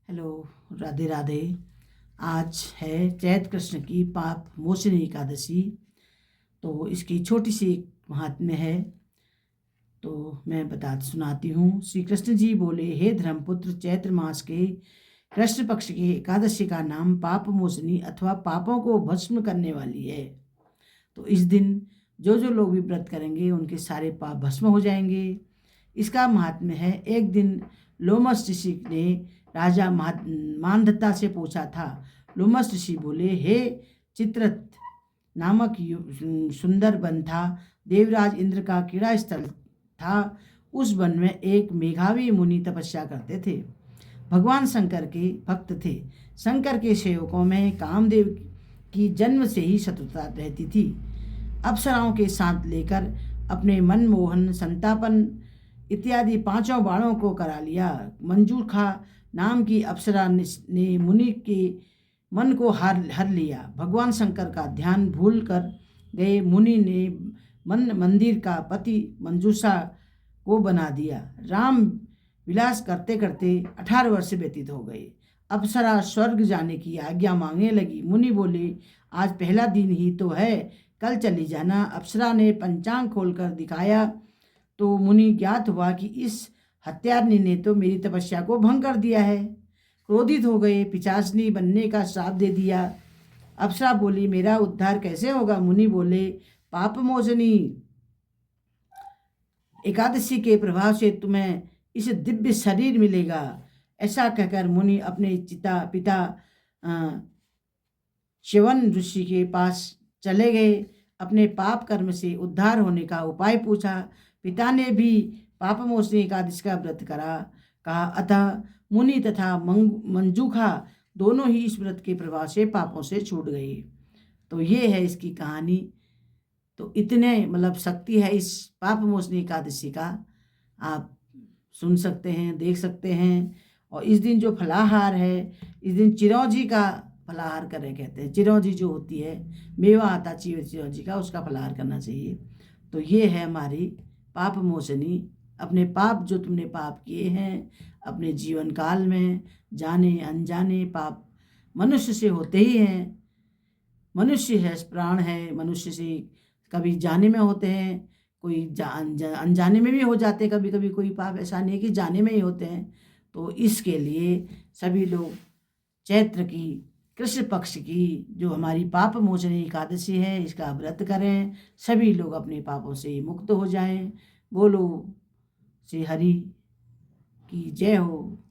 Hello, Radhe Radhe. आज है चैत्र कृष्ण की पाप मोचनी एकादशी। तो इसकी छोटी सी एक महात्म्य है, तो मैं सुनाती हूँ। श्री कृष्ण जी बोले, हे धर्मपुत्र, चैत्र मास के कृष्ण पक्ष की एकादशी का नाम पाप मोचनी अथवा पापों को भस्म करने वाली है। तो इस दिन जो जो लोग भी व्रत करेंगे उनके सारे पाप भस्म हो जाएंगे। इसका महात्म्य है। एक दिन लोमस ऋषि ने राजा मांधाता से पूछा था। लोमस ऋषि बोले, हे चित्ररथ नामक सुंदर वन था। देवराज इंद्र का क्रीड़ा स्थल था। उस वन में एक मेघावी मुनि तपस्या करते थे। भगवान शंकर के भक्त थे। शंकर के सेवकों में कामदेव की जन्म से ही शत्रुता रहती थी। अप्सराओं के साथ लेकर अपने मनमोहन, संतापन इत्यादि पांचों बाणों को करा लिया। मंजूखा नाम की अप्सरा ने मुनि के मन को हर लिया। भगवान शंकर का ध्यान भूल कर गए मुनि ने मंदिर का पति मंजूषा को बना दिया। राम विलास करते करते 18 वर्ष व्यतीत हो गए। अप्सरा स्वर्ग जाने की आज्ञा मांगने लगी। मुनि बोले, आज पहला दिन ही तो है, कल चली जाना। अप्सरा ने पंचांग खोलकर दिखाया तो मुनि ज्ञात हुआ कि इस हत्यारनी ने तो मेरी तपस्या को भंग कर दिया है। क्रोधित हो गए, पिशाचनी बनने का श्राप दे दिया। अप्सरा बोली, मेरा उद्धार कैसे होगा? मुनि बोले, पाप मोचनी एकादशी के प्रभाव से तुम्हें इस दिव्य शरीर मिलेगा। ऐसा कहकर मुनि अपने पिता च्यवन ऋषि के पास चले गए। अपने पाप कर्म से उद्धार होने का उपाय पूछा। पिता ने भी पाप मोचनी एकादशी का व्रत कहा। अतः मुनि तथा मंजूखा दोनों ही इस व्रत के प्रभाव से पापों से छूट गए। तो ये है इसकी कहानी। तो इतने शक्ति है इस पाप मोचनी एकादशी का। आप सुन सकते हैं, देख सकते हैं। और इस दिन जो फलाहार है, इस दिन चिरौंजी का फलाहार करें कहते हैं। चिरौंजी जो होती है, मेवा आता चिरौंजी का, उसका फलाहार करना चाहिए। तो ये है हमारी पाप मोचनी। अपने पाप जो तुमने पाप किए हैं अपने जीवन काल में, जाने अनजाने पाप मनुष्य से होते ही हैं। मनुष्य है, प्राण है, मनुष्य से कभी जाने में होते हैं, कोई अनजाने में भी हो जाते हैं। कभी कभी कोई पाप ऐसा नहीं है कि जाने में ही होते हैं। तो इसके लिए सभी लोग चैत्र की कृष्ण पक्ष की जो हमारी पाप मोचनी एकादशी है, इसका व्रत करें। सभी लोग अपने पापों से मुक्त हो जाएं। बोलो श्री हरि की जय हो।